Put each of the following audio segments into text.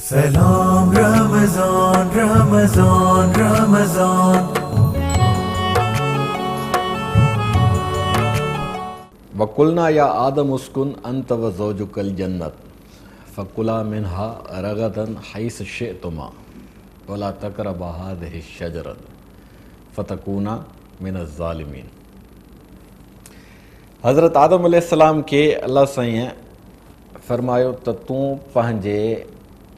Salam Ramazan, Ramazan, Ramazan. वकुलना या आदम उस्कुन अंत व ज़ौजुकल जन्नत फ़कुला मिन्हा रगदन हैस शिअतुमा वला तक़रबा हाज़िहि शजरत फ़तकूना मिनज़ ज़ालिमीन। हज़रत आदम अलैहिस्सलाम के अल्लाह साईं फरमायो त तूं पंहिंजे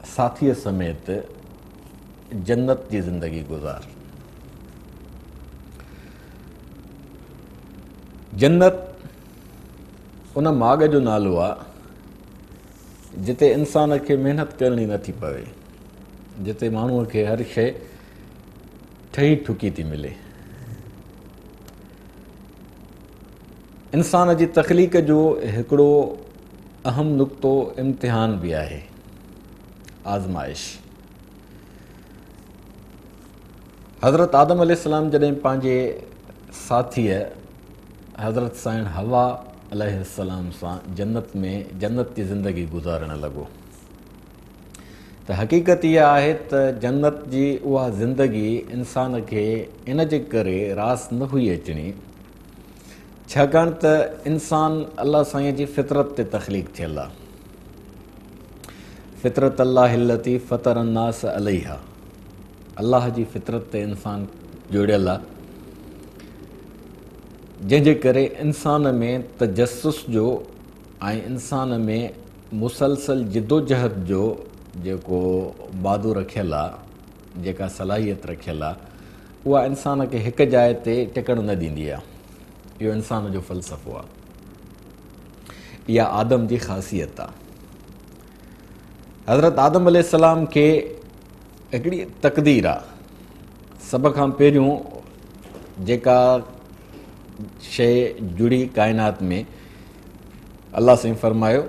साथीअ समेत जन्नत जी ज़िंदगी गुज़ार। जन्नत उन माॻ जो नालो आहे जिते इंसान खे महिनत करणी नथी पवे, जिते माण्हूअ खे हर शइ ठही ठुकी थी मिले। इंसान जी तख़लीक़ जो हिकिड़ो अहम नुक़्तो इम्तिहान बि आहे, आज़माइश। हज़रत आदम अलैहिस्सलाम जॾहिं पंहिंजे साथीअ हज़रत साईं हवा अलैहिस्सलाम सां जन्नत जी ज़िंदगी गुज़ारणु लॻो, त हक़ीक़त इहा आहे त जन्नत जी उहा ज़िंदगी इंसान खे इन जे करे रास न हुई अचणी, छाकाणि त इंसान अलाह साईं जी फितरत ते तख़लीक़ थियल आहे। फितरत अल्लाह लती फ़तर अन्नास अलैहा, अल्लाह जी फितरत ते इंसान जोड़ियल आहे, जंहिंजे करे इंसान में तजस्सुस जो ऐं इंसान में मुसलसल जिदोजहद जो जेको वादो रखियलु आहे, जेका सलाहियत रखियलु आहे, उहा इंसान खे हिकु जाइ ते टिकणु न ॾींदी आहे। इहो इंसान जो फ़लसफ़ो आहे, इहा आदम जी ख़ासियत आहे। हज़रत आदम अलैहिस्सलाम खे हिकिड़ी तक़दीर आहे, सभ खां पहिरियों जेका शइ जुड़ी काइनात में, अल्लाह साईं फरमायो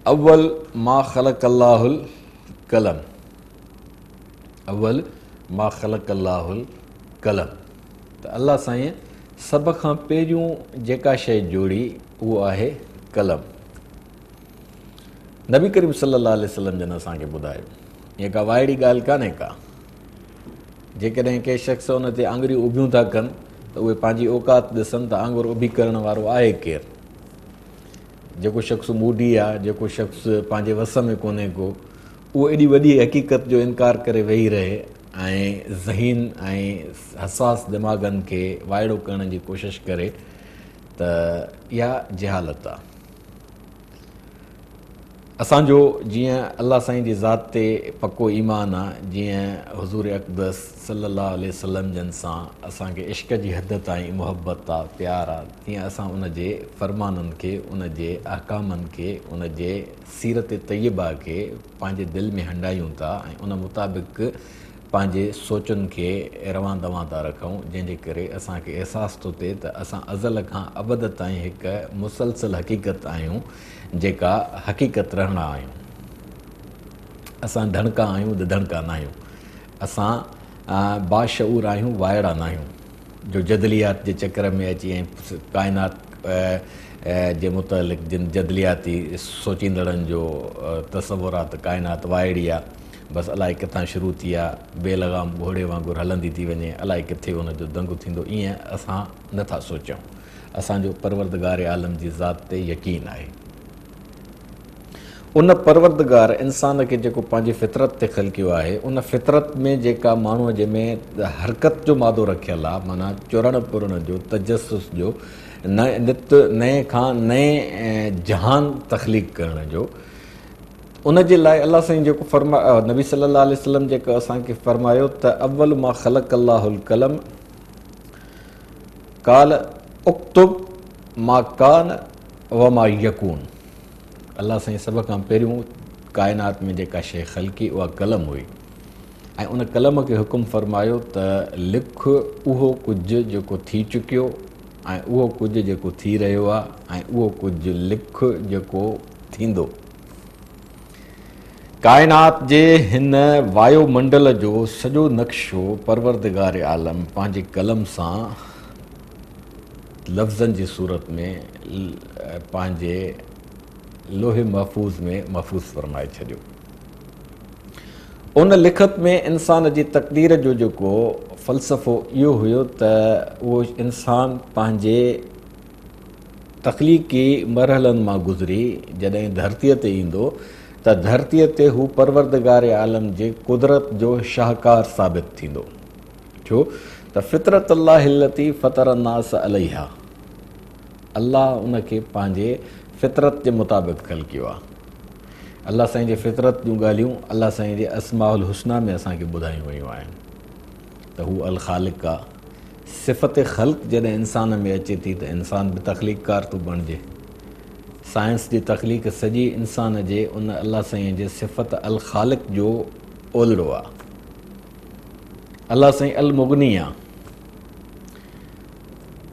अव्वल मा ख़लक़ल्लाहुल कलम, अव्वल मा ख़लक़ल्लाहुल कलम। त अल्लाह साईं सभ खां पहिरियों जेका शइ जोड़ी उहो आहे कलम। नबी करीम सल्लल्लाहु अलैहि वसल्लम जन असांखे ॿुधायो, ईअं का वाइड़ी ॻाल्हि कान्हे का। जेकॾहिं कंहिं शख़्स उन ते आङुरियूं उभियूं था कनि त उहे पंहिंजी औकात ॾिसनि त आङुर उभी करण वारो आहे केरु। जेको शख़्स मूडी आहे, जेको शख़्स पंहिंजे वस में कोन्हे को, उहो एॾी वॾी हक़ीक़त जो इनकार करे वेही रहे ऐं ज़हीन ऐं हसास दिमाग़नि खे वाइड़ो करण जी कोशिशि करे, त इहा जहालत आहे। असांजो जीअं अल्लाह साईं जी ज़ात ते पको ईमान आहे, जीअं हुज़ूर अक़दस सल्लल्लाहु अलैहि वसल्लम जन सां असांखे इश्क़ जी हद ताईं मुहबत आहे, प्यार आहे, तीअं असां उन जे फ़रमाननि खे, उन जे अहकामनि खे, उन जे सीरत तय्यबा खे पंहिंजे दिलि में हंडायूं था ऐं उन मुताबिक़ पंहिंजे सोचुनि खे रवां दवां था रखूं, जंहिंजे करे असांखे अहसासु थो थिए त असां अज़ल खां अबद ताईं हिकु मुसलसल हक़ीक़त आहियूं, जेका हक़ीक़त रहणा आहियूं। असां धणका आहियूं, धणका न आहियूं। असां बाशऊर आहियूं, वाइड़ा न आहियूं, जो जदलियात जे चकर में अची ऐं काइनात जे मुतलिक़ जिन जदलियाती सोचींदड़नि जो तसवुर आहे त काइनात वाइड़ी आहे, बसि अलाए किथां शुरू थी आहे, बेलगाम घोड़े वांगुरु हलंदी थी वञे, अलाए किथे उनजो दंगु थींदो, ईअं असां नथा सोचूं। असांजो परवरदिगार आलम जी ज़ात ते यकीन आहे। उन परवरदिगार इंसान खे जेको पंहिंजी फितरत ते ख़लकियो आहे, उन फितरत में जेका माण्हूअ जंहिंमें हरकत जो मादो रखियलु आहे, माना चुरण पुरण जो, तजस्सुस जो, नित नए खां नए जहान तख़लीक़ करण जो, उन जे लाइ अल्लाह साईं जेको नबी सल्लल्लाहु अलैहि वसल्लम जेको असांखे फरमायो त अव्वल मा ख़लक़ल्लाहुल कलम काल उक्तुब मा कान व मा यकून। अल्लाह साईं सभ खां पहिरियों काइनात में जेका शइ ख़लकी उहा कलम हुई, ऐं उन कलम खे हुकुम फरमायो त लिख उहो कुझु जेको थी चुकियो, ऐं उहो कुझु जेको थी रहियो आहे, ऐं उहो कुझु लिख जेको थींदो। काइनात जे हिन वायुमंडल जो सॼो नक्शो परवरदिगार आलम पंहिंजे कलम सां लफ़्ज़नि जी सूरत में पंहिंजे लोहे महफ़ूज़ में महफ़ूज़ फरमाए छॾियो। उन लिखत में इंसान जी तक़दीर जो जेको फ़लसफ़ो इहो हुयो त उहो इंसान पंहिंजे तख़लीक़ी मरहलनि मां गुज़री जॾहिं धरतीअ ते ईंदो त धरतीअ ते हू परवरदिगार आलम जे कुदरत जो शाहकार साबित थींदो। छो त फितरत अल्लाह हिलती फ़तर अन्नास अलैहा, अल्लाह उनखे पंहिंजे फितरत जे मुताबिक़ ख़ल्क़ कयो आहे। अल्लाह साईं जे फितरत जूं ॻाल्हियूं अल्लाह साईं जे अस्माउल हुस्ना में असांखे ॿुधायूं वयूं आहिनि त हू अल ख़ालिक़ आहे। सिफ़त ख़ल्क़ जॾहिं इंसान में अचे थी त इंसान बि तख़लीक़कार थो बणिजे। साइंस जी तख़लीक़ सॼी इंसान जे उन अल्लाह साईं जे सिफ़त अल ख़ालिक़ जो ओलड़ो आहे। अल्लाह साईं अल मुग़नी आहे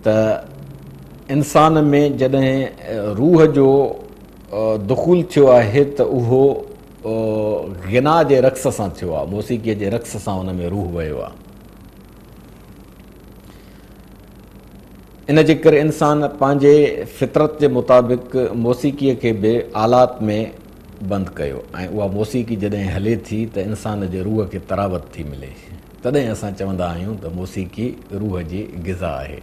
त इंसान में जॾहिं रूह जो दुख़ूल थियो आहे त उहो गिना जे रक़्स सां थियो आहे, मौसीक़ीअ जे रक़्स सां उन में रूह वियो आहे। इन जे करे इंसान पंहिंजे फितरत जे मुताबिक़ मौसीक़ीअ खे बि आलात में बंदि कयो ऐं उहा मौसीक़ी जॾहिं हले थी त इंसान जे रूह खे तरावत थी मिले। तॾहिं असां चवंदा आहियूं त मौसीक़ी रूह जी ग़िज़ा आहे।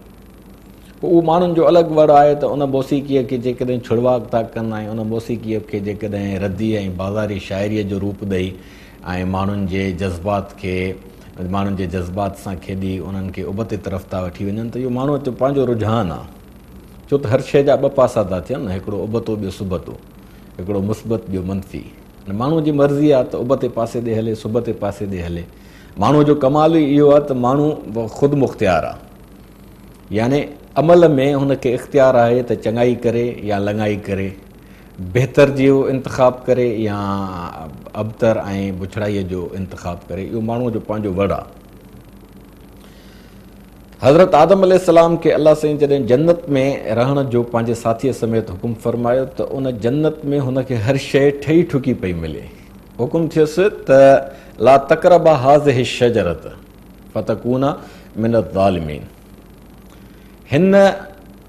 पोइ उहो माण्हुनि जो अलॻि वड़ आहे त उन मौसीक़ीअ खे जेकॾहिं छुड़वाक था कनि ऐं उन मौसीक़ीअ खे जेकॾहिं रदी ऐं बाज़ारी शाइरीअ जो रूप ॾेई ऐं माण्हुनि जे जज़्बात सां खेॾी उन्हनि खे उबते तरफ़ था वठी वञनि त इहो माण्हूअ जो पंहिंजो रुझान आहे। छो त हर शइ जा ॿ पासा था थियनि, हिकिड़ो उबतो ॿियो सुबतो, हिकिड़ो मुस्बत ॿियो मनफ़ी। माण्हूअ जी मर्ज़ी आहे त उबते पासे ॾे हले, सुबते पासे ॾे हले। माण्हूअ जो कमाल ई इहो आहे त माण्हू ख़ुदि मुख़्तियार आहे, याने अमल में हुनखे इख़्तियार आहे त चङाई करे या लङाई करे, बहितर जो इंतिख़ाब करे या अबतर ऐं बुछड़ाईअ जो इंतिख़ाब करे। इहो माण्हूअ जो पंहिंजो वड़ आहे। हज़रत आदम अलैहिस्सलाम खे अल्लाह साईं जॾहिं जन्नत में रहण जो पंहिंजे साथीअ समेत हुकुम फरमायो त उन जन्नत में हुनखे हर शइ ठही ठुकी पई मिले। हुकुम थियुसि त ला तक़रबा हाज़िहि शजरत फतकूना मिन ज़ालिमीन, हिन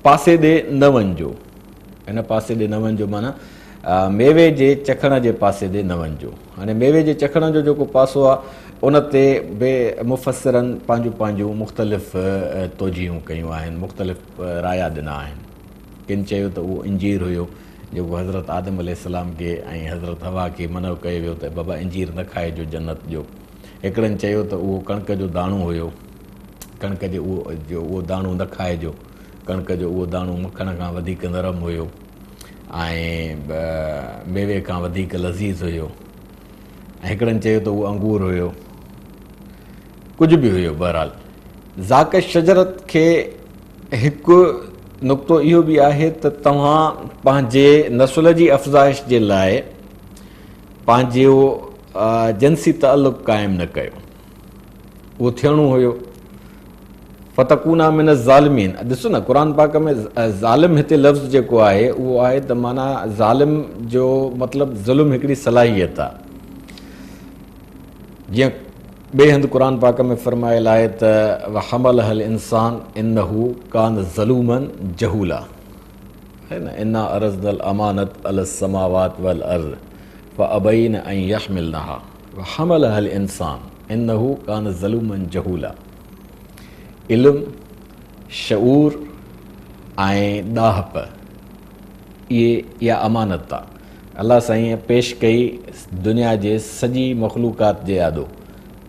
पासे ॾे न वञिजो। हिन पासे ॾे न वञिजो माना मेवे जे चखण जे पासे ॾे न वञिजो। हाणे मेवे जे चखण जो जेको पासो आहे उन ते बि मुफ़सिरनि पंहिंजूं पंहिंजूं मुख़्तलिफ़ तोजीहूं कयूं आहिनि, मुख़्तलिफ़ राया ॾिना आहिनि। किन चयो त उहो इंजीर हुयो जेको हज़रत आदम अलैहिस्सलाम खे ऐं हज़रत हवा खे मनो कयो वियो त बाबा इंजीर न खाइजो जन्नत जो। हिकिड़नि चयो त उहो कणिक जो दाणो हुयो, कणिक जो उहो दाणो न खाइजो, कणिक जो उहो दाणो मखण खां वधीक नरम हुयो ऐं मेवे खां वधीक लज़ीज़ हुयो। ऐं हिकिड़नि चयो त उहो अंगूर हुयो, कुझु बि हुयो। बहरहाल ज़ाक़ शजरत खे हिकु नुक़्तो इहो बि आहे त तव्हां पंहिंजे नसुल जी अफ़ज़ाइश जे लाइ पंहिंजो जिन्सी ताल्लुक़ क़ाइमु न कयो। उहो थियणो हुयो। फतकूना मिन ज़ालिमीन, ॾिसो न क़ुर पाक में ज़ालिम हिते लफ़्ज़ जेको आहे उहो आहे त माना ज़ालिम जो मतिलबु ज़ुल्म हिकिड़ी सलाहियत आहे। जीअं ॿिए हंधि क़ुर पाक में फ़रमायल आहे त वहमलहल इंसान इन्नहू कान ज़लूमन जहूला, है न, इन्ना अरज़नल अमानत अलस समावात वल अर्ज़ फअबैन अन यहमिलनहा वहमलहल इंसान इन्नहू कान ज़लूमन जहूला। इल्म, शऊर ऐं ॾाहप इहा अमानत आहे। अल्लाह साईं पेश कई दुनिया जे सॼी मख़लूक़ात जे आॾो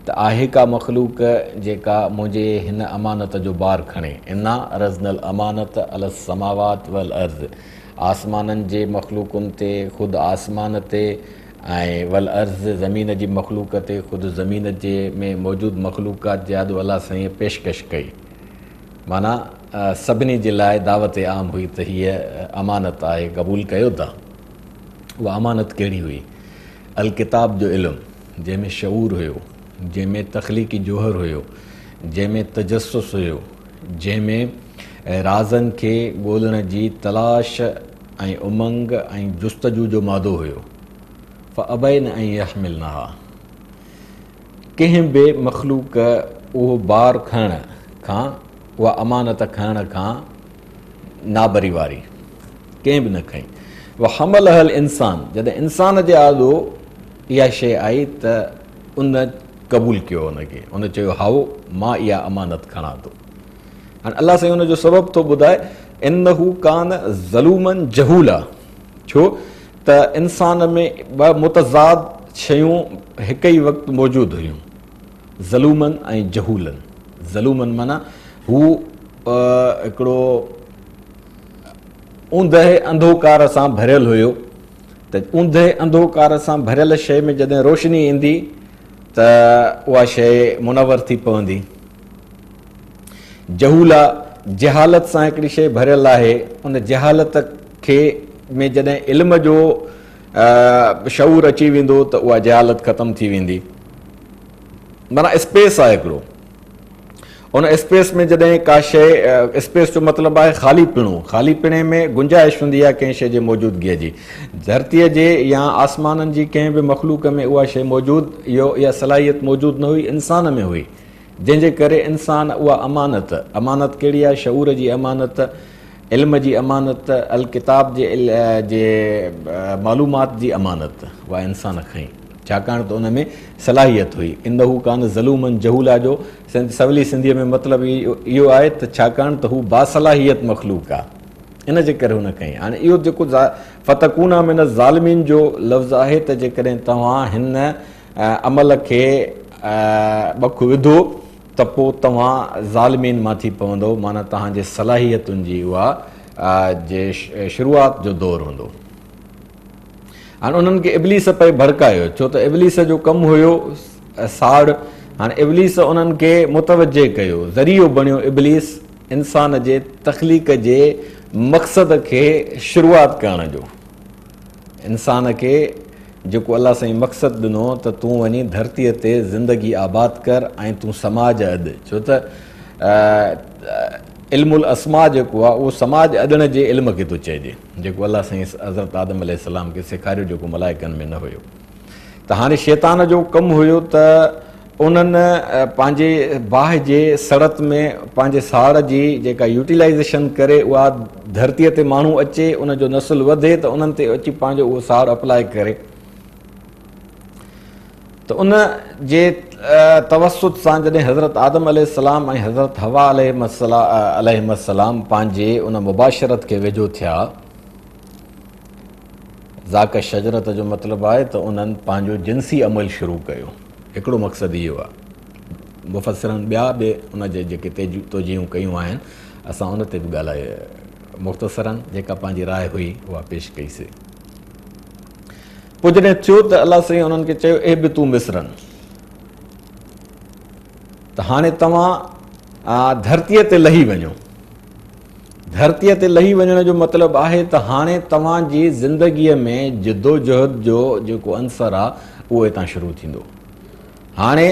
त आहे का मख़लूक़ जेका मुंहिंजे हिन अमानत जो बार खणे। इन्ना रज़नल अमानत अलस समावात वल अर्ज़, आसमाननि जे मख़लूक़ुनि ते, ख़ुदि आसमान ते, ऐं वल अर्ज़ ज़मीन जी मख़लूक़ ते, ख़ुदि ज़मीन जे में मौजूदु मख़लूक़ात जे आॾो अल्लाह साईं पेशकश कई। माना सभिनी जे लाइ दावत आम हुई त हीअ अमानत आहे, क़बूल कयो था। उहा अमानत कहिड़ी हुई? अल किताब जो इल्मु जंहिंमें शऊर हुयो, जंहिंमें तख़लीक़ी जोहर हुयो, जंहिंमें तजस्सुस हुयो, जंहिंमें राज़नि खे ॻोल्हण जी तलाश ऐं उमंग ऐं जुस्तजू जो मादो हुयो। फ़अबैन अन यहमिलनहा, कंहिं बि मख़लूक़ उहो बार खणण खां, उहा अमानत खणण खां नाबरी वारी कंहिं बि न खईं। वहमलहल इंसान, जॾहिं इंसान जे आॾो इहा शइ आई त उन क़बूल कयो हुनखे, उन चयो हाओ मां इहा अमानत खणां थो। हाणे अलाह साईं हुनजो सबबु थो ॿुधाए, इन्नहू कान ज़लूमन जहूला, छो त इंसान में ॿ मुतज़ाद शयूं हिक ई वक़्तु मौजूदु हुयूं, ज़लूमन ऐं जहूलन। ज़लूमन माना हू हिकिड़ो ऊंदहि अंधोकार सां भरियल हुयो, त ऊंदहि अंधोकार सां भरियल शइ में जॾहिं रोशनी ईंदी त उहा शइ मुनवर थी पवंदी। जहूला जहालत सां हिकिड़ी शइ भरियल आहे, उन जहालत खे में जॾहिं इल्म जो शऊर अची वेंदो त उहा जहालत ख़तमु थी वेंदी। माना स्पेस आहे हिकिड़ो, उन स्पेस में जॾहिं का शइ, स्पेस जो मतिलबु आहे ख़ाली पिणो, ख़ाली पिणे में गुंजाइश हूंदी आहे कंहिं शइ जे मौजूदगीअ जी। धरतीअ जे या आसमाननि जी कंहिं बि मख़लूक में उहा शइ मौजूदु, इहा सलाहियत मौजूदु न हुई, इंसान में हुई, जंहिंजे करे इंसान उहा अमानत, अमानत कहिड़ी आहे, शऊर जी अमानत, इल्म जी अमानत, अल किताब जे मालूमात जी अमानत, उहा इंसान खईं, छाकाणि त उन में सलाहियत हुई। इन्नहू कान ज़लूमन जहूला जो सवली सिंधीअ में मतिलबु इहो आहे त छाकाणि त हू बासलाहियत मख़लूक आहे, इन जे करे हुन खईं। हाणे इहो जेको फतकूना में न ज़ालिमीन जो लफ़्ज़ु आहे, त जेकॾहिं तव्हां हिन अमल खे बख विधो त पोइ तव्हां ज़ालिमीन मां थी पवंदो, माना तव्हांजे सलाहियतुनि जी उहा जे शुरूआति जो दौरु हूंदो। हाणे उन्हनि खे इब्लीस पे भड़कायो, छो त इब्लीस जो कमु हुयो साड़। हाणे इब्लीस उन्हनि खे मुतवजे कयो, ज़रियो बणियो इब्लीस इंसान जे तख़लीक़ जे मक़सद खे शुरूआति करण जो। इंसान खे जेको अलाह साईं मक़सदु ॾिनो त तूं वञी धरतीअ ते ज़िंदगी आबाद कर ऐं तूं समाज अॾ, छो त इल्मुल अस्मा जेको आहे उहो समाज अॾण जे इल्म खे थो चइजे, जेको अलाह साईं हज़रत आदम अलैहिस्सलाम खे सेखारियो, जेको मलाइकनि में न हुयो। त हाणे शैतान जो कमु हुयो त उन्हनि पंहिंजे बाहि जे सड़त में पंहिंजे साड़ जी जेका यूटिलाइज़ेशन करे उहा धरतीअ ते माण्हू अचे, उनजो नस्ल वधे, त उन्हनि ते अची पंहिंजो उहो साड़ अप्लाई करे, त उन जे तवसुत सां जॾहिं हज़रत आदम अलैहिस्सलाम ऐं हज़रत हवा अलैहिस्सलाम पंहिंजे उन मुबाशरत खे वेझो थिया, ज़ाक शजरत जो मतिलबु आहे त उन्हनि पंहिंजो जिन्सी अमल शुरू कयो। हिकिड़ो मक़सदु इहो आहे। मुफ़सिरनि ॿिया बि उन जे जेके तोजीहूं कयूं आहिनि, असां उन ते बि ॻाल्हाए, मुख़्तसरनि जेका पंहिंजी राय हुई उहा पेश कईसीं। पोइ जॾहिं थियो त अलाह साईं उन्हनि खे चयो, ए बि तूं मिस्रनि, त हाणे तव्हां धरतीअ ते लही वञो। धरतीअ ते लही वञण जो मतिलबु आहे त हाणे तव्हांजी ज़िंदगीअ में जिदोजहद जो जेको अंसर आहे उहो हितां शुरू थींदो। हाणे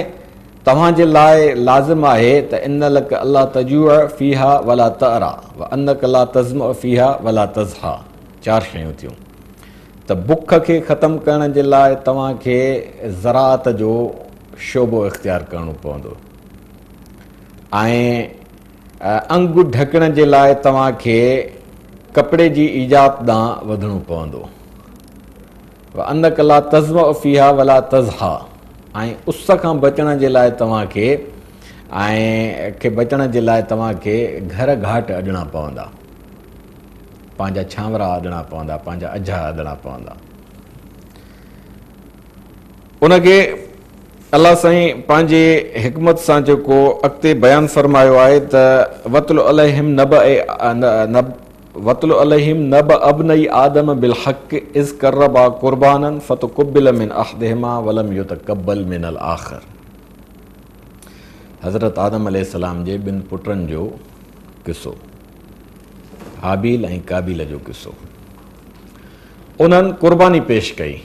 तव्हांजे लाइ लाज़िम आहे त इन लक अल्लाह तजूअ फ़ीहा वला तअरा व अनक ला तज़म फ़ीहा वला तज़हा, 4 शयूं थियूं। त बुख खे ख़तमु करण जे लाइ तव्हांखे ज़राअत जो शोबो इख़्तियार करणो पवंदो, ऐं अंग ढकण जे लाइ तव्हांखे कपिड़े जी ईजाद ॾांहुं वधणो पवंदो। अनक ला तज़म फ़ीहा वला तज़हा, ऐं उस खां बचण जे लाइ तव्हांखे बचण जे लाइ तव्हांखे घर घाट अॾणा पवंदा, पंहिंजा छांवरा अॾणा पवंदा, पंहिंजा अझा अॾणा पवंदा। उनखे अलाह साईं पंहिंजे हिकमत सां जेको अॻिते बयानु फ़रमायो आहे त वतलु अलैहिम नब अबनई आदम बिल हक़ इज़ करबा क़ुरबानन फतक़ुब्बिल मिन अहदिहिमा वलम युतक़ब्बल मिनल आख़िर। हज़रत आदम अलैहिस्सलाम जे 2 पुटनि जो किस्सो, हाबील ऐं काबील जो किस्सो। उन्हनि क़ुर्बानी पेश कई।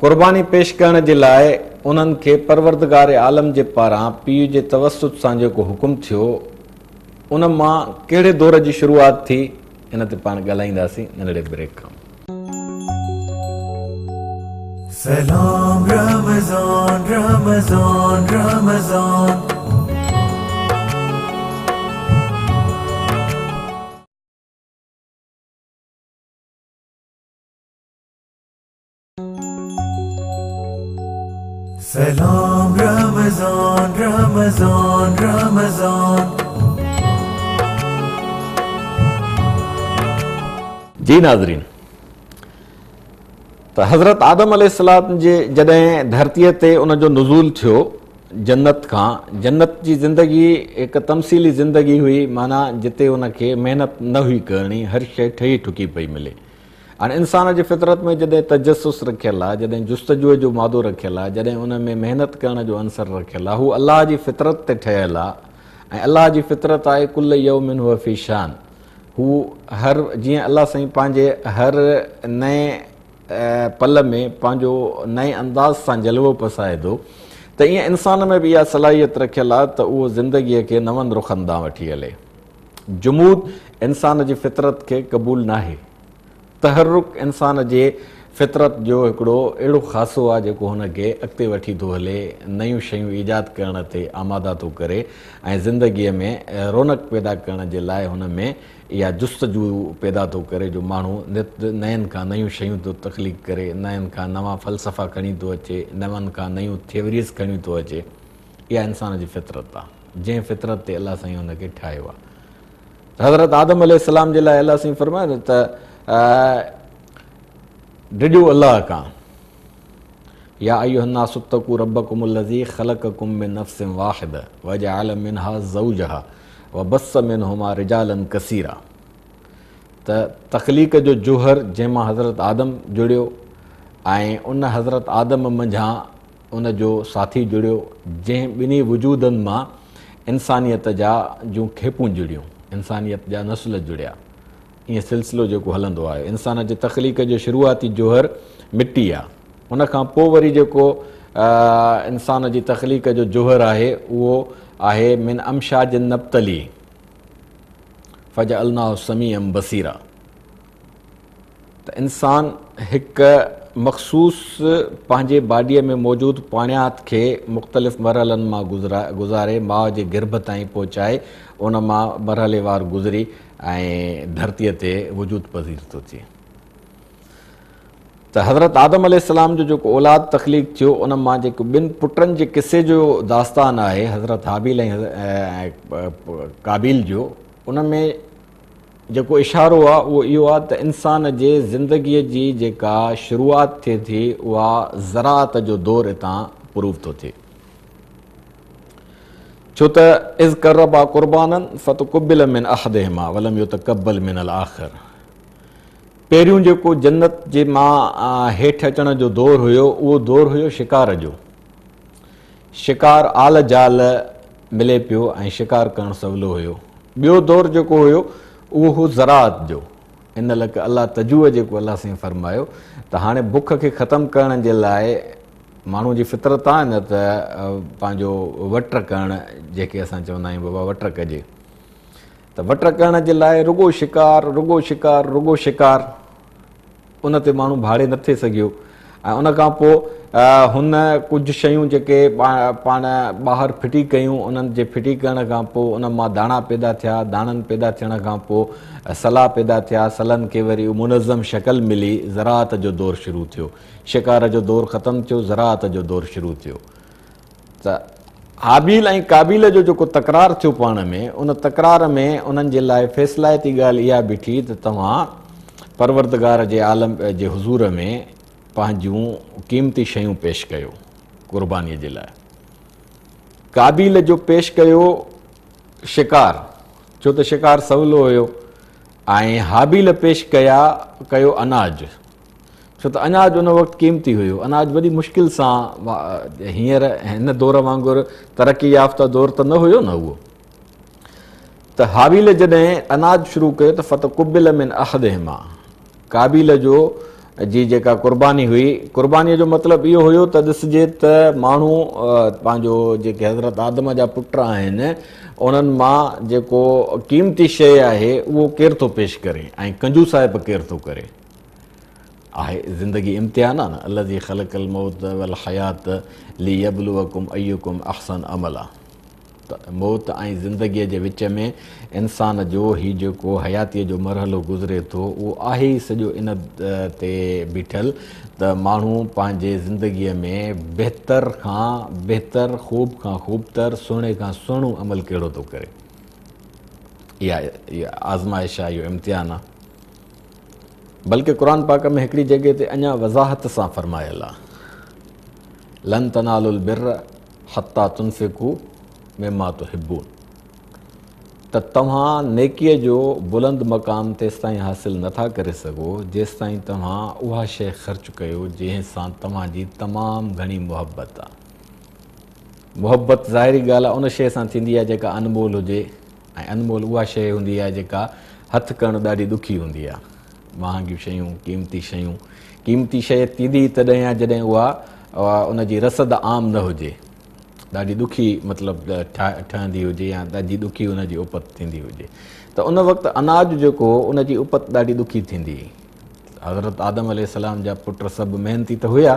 क़ुर्बानी पेश करण जे लाइ उन्हनि खे परवरदिगार आलम जे पारां पीउ जे तवसुत सां जेको हुकुम थियो, उन मां कहिड़े दौर जी शुरूआति थी, इन ते पाण ॻाल्हाईंदासीं नंढड़े ब्रेक खां। Salam Ramazan, Ramazan, Ramazan. Salam Ramazan, Ramazan, Ramazan. जी नाज़रीन, त हज़रत आदम अलैहिस्सलाम जे जॾहिं धरतीअ ते उन जो नुज़ूल थियो जन्नत खां, जन्नत जी ज़िंदगी हिकु तमसीली ज़िंदगी हुई, माना जिते उनखे महिनत न हुई करणी, हर शइ ठही ठुकी पई मिले। हाणे इंसान जी फितरत में जॾहिं तजसुस रखियलु आहे, जॾहिं जुस्तजूअ जो मादो रखियलु आहे, जॾहिं उन में महिनत करण जो अंसर रखियलु आहे, हू अलाह जी फितरत ते ठहियलु आहे। ऐं अलाह जी फितरत आहे कुल यौमिन हुव फी शान। हू हर जीअं अलाह साईं पंहिंजे हर नए पल में पंहिंजो नए अंदाज़ सां जलवो पसाए थो, त ईअं इंसान में बि इहा सलाहियत रखियलु आहे त उहो ज़िंदगीअ खे नवनि रुखनि तां वठी हले। जुमूद इंसान जी फितरत खे क़बूल नाहे। तहरुक इंसान जे फितरत जो हिकिड़ो अहिड़ो ख़ासो आहे जेको हुनखे अॻिते वठी थो हले, नयूं शयूं ईजाद करण ते आमादा थो करे ऐं ज़िंदगीअ में रौनक पैदा करण जे लाइ हुन में इहा जुस्तजू पैदा थो करे, जो माण्हू नयनि खां नयूं शयूं थो तख़लीक़ करे, नयनि खां नवां फ़लसफ़ा खणी थो अचे, नवनि खां नयूं थियोरीज़ खणी थो अचे। इहा इंसान जी फितरत आहे, जंहिं फितरत ते अलाह साईं हुनखे ठाहियो आहे। हज़रत आदम अलैहिस्सलाम जे लाइ अलाह साईं फरमायो न त डिॼो अलाह खां, या अय्युहन्नासु इत्तक़ू रब्बकुम अल्लज़ी ख़लक़कुम मिन नफ़्सिन वाहिद वजअल मिनहा ज़ौजहा वबस्स मिनहुमा रिजालन कसीरा। त तख़लीक़ जो जुहर जंहिंमां हज़रत आदम जुड़ियो ऐं उन हज़रत आदम मंझां उन जो साथी जुड़ियो, जंहिं ॿिन्ही वजूदनि मां इंसानियत जा जूं खेपूं जुड़ियूं, इंसानियत जा नस्ल जुड़िया। ईअं सिलसिलो जेको हलंदो आहे, इंसान जे तख़लीक़ जो शुरूआती जोहर मिटी आहे। उनखां पोइ वरी जेको इंसान जी तख़लीक़ जो जोहर आहे उहो आहे मिन अमशाज नब्तली फजअलनाहु समीअन बसीरा। त इंसान हिकु मख़सूस पंहिंजे बाडीअ में मौजूदु पाणियात खे मुख़्तलिफ़ मरहलनि मां गुज़ारे माउ जे गिर्भ ताईं पहुचाए, उन मां मरहलेवार गुज़री ऐं धरतीअ ते वजूद पज़ीर थो थिए। त हज़रत आदम अलैहिस्सलाम जो जेको औलाद तख़लीक़ थियो, उन मां जेको ॿिनि पुटनि जे किसे जो दास्तान आहे, हज़रत हाबिल ऐं काबिल जो, उन में जेको इशारो आहे उहो इहो आहे त इंसान जे ज़िंदगीअ जी जेका शुरूआति थिए थी उहा ज़राअत जो दौरु हितां प्रूव थो थिए। छो त इज़ करबा क़ुर्बाननि फ़तक़ुबिल मिन अहदिहिमा वलम युतक़ब्बल मिनल आख़िर। पहिरियों जेको जन्नत जे मां हेठि अचण जो दौरु हुयो, उहो दौरु हुयो शिकार जो। शिकार आल जाल मिले पियो ऐं शिकार करणु सवलो हुयो। ॿियो दौरु जेको हुयो उहो हो ज़राअत जो। इन लक अलाह तजूअ जेको अलाह साईं फरमायो त हाणे बुख खे ख़तमु करण जे लाइ माण्हू जी फितरत आहे न त पंहिंजो वट करणु, जेके असां चवंदा आहियूं बाबा वट कजे, त वट करण जे लाइ रुगो शिकार, रुगो शिकार, रुगो शिकार, उन ते माण्हू भाड़े न थिए सघियो। ऐं उन खां पोइ हुन कुझु शयूं जेके पाण ॿाहिरि फिटी कयूं, उन्हनि जे फिटी करण खां पोइ उन मां दाणा पैदा थिया, दाणनि पैदा थियण खां पोइ सलाह पैदा थिया, सलनि खे वरी मुनज़म शक्ल मिली, ज़राअत जो दौरु शुरू थियो। शिकार जो दौरु ख़तमु थियो, ज़राअत जो दौरु शुरू थियो। त हाबिल ऐं काबिल जो जेको तकरार थियो पाण में, उन तकरार में उन्हनि जे लाइ फ़ैसिलाइती ॻाल्हि इहा बीठी त तव्हां परवरदिगार जे आलम जे हुज़ूर में पंहिंजूं क़ीमती शयूं पेश कयो क़ुर्बानीअ जे लाइ। काबिल जो पेश कयो शिकार, छो त शिकार सवलो हुयो, ऐं हाबिल पेश कयो अनाज, छो त अनाज उन वक़्तु क़ीमती हुयो। अनाज वॾी मुश्किल सां, हींअर हिन दौर वांगुरु तरक़ी याफ़्ता दौर त न हुयो न उहो। त हाबिल जॾहिं अनाज शुरू कयो त फ़तक़ुबिल मिन अहदिहिमा, काबिल जो जी जेका क़ुर्बानी हुई, क़ुर्बानीअ जो मतिलबु इहो हुयो त ॾिसिजे त माण्हू पंहिंजो जेके हज़रत आदम जा पुट आहिनि, उन्हनि मां जेको क़ीमती शइ आहे उहो केरु थो पेश करे ऐं कंजू साहिब केरु थो करे। आहे ज़िंदगी इम्तिहान आहे न, अल्लज़ी ख़लक़ल मौत वल हयात लियब्लुवकुम अय्युकुम अहसन अमला। त मौत ऐं ज़िंदगीअ जे विच में इंसान जो हीउ जेको हयातीअ जो मरहलो गुज़रे थो उहो आहे ई सॼो इन ते बीठल त माण्हू पंहिंजे ज़िंदगीअ में बहितर खां बहितर, ख़ूब खां ख़ूबतर, सुहिणे खां सुहिणो अमल कहिड़ो थो करे। इहा आज़माइश आहे, इहो इम्तिहान आहे। बल्कि क़ुर पाक में हिकिड़ी जॻह ते अञा वज़ाहत सां फरमायल आहे, लन तनालुल बिर्र हत्ता तुनफ़िकू मिम्मा तुहिब्बून, त तव्हां नेकीअ जो बुलंद मक़ाम तेसिताईं हासिल नथा करे सघो जेसिताईं तव्हां उहा शइ ख़र्च कयो जंहिं सां तव्हांजी तमामु घणी मुहबत आहे। मुहबत ज़ाहिरी ॻाल्हि आहे उन शइ सां थींदी आहे जेका अनमोल हुजे, ऐं अनमोल उहा शइ हूंदी आहे जेका हथु करणु ॾाढी ॾुखी हूंदी आहे। महांगियूं शयूं, क़ीमती शइ थींदी तॾहिं आहे जॾहिं उहा उनजी रसद आम न हुजे, ॾाढी ॾुखी मतिलबु ठहंदी हुजे या ॾाढी ॾुखी उनजी उपत थींदी हुजे, त उन वक़्तु अनाज जेको उनजी उपत ॾाढी ॾुखी थींदी। हज़रत आदम अलैहिस्सलाम जा पुट सभु महिनती त हुया,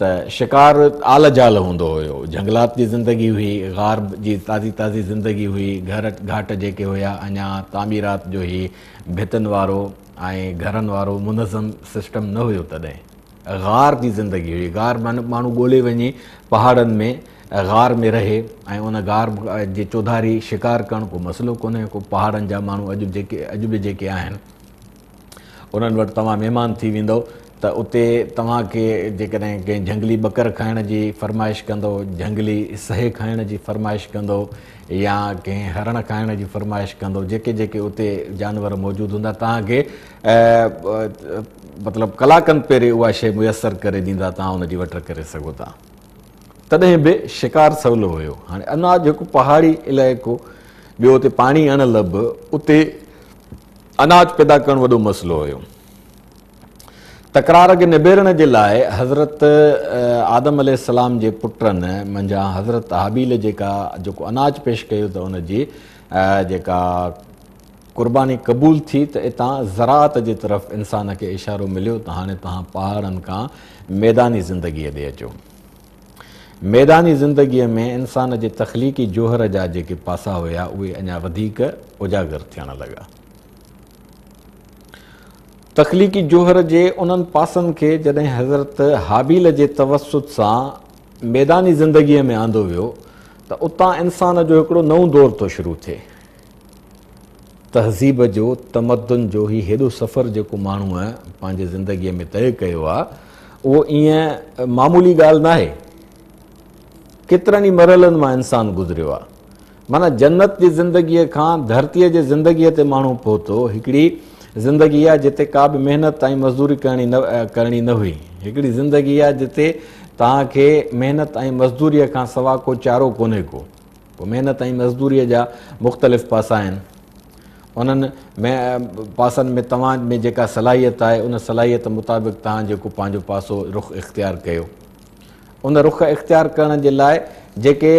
त शिकार आल जाल हूंदो हुयो, झंगलात जी ज़िंदगी हुई, गार जी ताज़ी ज़िंदगी हुई, घर घाट जेके हुया अञा तामीरात जो ई भितनि वारो ऐं घरनि वारो मुनज़म सिस्टम न हुयो, तॾहिं गार जी ज़िंदगी हुई। गार माण्हू ॻोल्हे वञे पहाड़नि में, गार में रहे ऐं उन गार जे चौधारी शिकार करणु को मसइलो कोन्हे। को पहाड़नि जा माण्हू अॼु बि जेके आहिनि उन्हनि वटि तव्हां महिमान थी वेंदो त उते तव्हांखे जेकॾहिं कंहिं झंगली ॿकर खाइण जी फरमाइश कंदो, झंगली सहे खाइण जी फरमाइश कंदो या कंहिं हरण खाइण जी फरमाइश कंदो, जेके उते जानवर मौजूदु हूंदा तव्हांखे मतिलबु कलाकनि पहिरीं उहा शइ मुयसरु करे ॾींदा, तव्हां उनजी वठ करे सघो था। तॾहिं बि शिकार सवलो हुयो। हाणे अनाज हिकु पहाड़ी इलाइक़ो, ॿियो उते पाणी अणल बि, उते अनाज पैदा करणु वॾो मसइलो हुयो। तकरार खे निबेरण जे लाइ हज़रत आदम अलैहिस्सलाम जे पुटनि मंझां हज़रत हाबील जेको अनाज पेश कयो त उनजी जेका क़ुर्बानी क़बूल थी, त इतां ज़राअत जे तरफ़ इंसान खे इशारो मिलियो त हाणे तव्हां पहाड़नि खां मैदानी ज़िंदगीअ ॾे अचो। मैदानी ज़िंदगीअ में इंसान जे तख़लीक़ी जोहर जा जेके पासा हुया उहे अञा वधीक उजागर थियण लॻा। तख़लीक़ी जोहर जे उन्हनि पासनि खे जॾहिं हज़रत हाबील जे तवसुत सां मैदानी ज़िंदगीअ में आंदो वियो त उतां इंसान जो हिकिड़ो नओं दौर थो शुरू थिए। तहज़ीब जो, तमदन जो ही हेॾो सफ़र जेको माण्हूअ पंहिंजे ज़िंदगीअ में तय कयो आहे उहो ईअं मामूली ॻाल्हि न आहे। केतिरनि ई मरहलनि मां इंसानु गुज़रियो आहे। माना जन्नत जी ज़िंदगीअ खां धरतीअ जे ज़िंदगीअ ते माण्हू पहुतो। हिकिड़ी ज़िंदगी आहे जिते का बि महिनत ऐं मज़दूरी करणी न हुई। हिकिड़ी ज़िंदगी आहे जिते तव्हांखे महिनत ऐं मज़दूरीअ खां सवाइ को चारो कोन्हे को। पोइ महिनत ऐं मज़दूरीअ जा मुख़्तलिफ़ पासा आहिनि। उन्हनि पासनि में तव्हां में जेका सलाहियत आहे उन सलाहियत मुताबिक़ तव्हां जेको पंहिंजो पासो रुख़ इख़्तियारु कयो। उन रुख़ इख़्तियारु करण जे लाइ जेके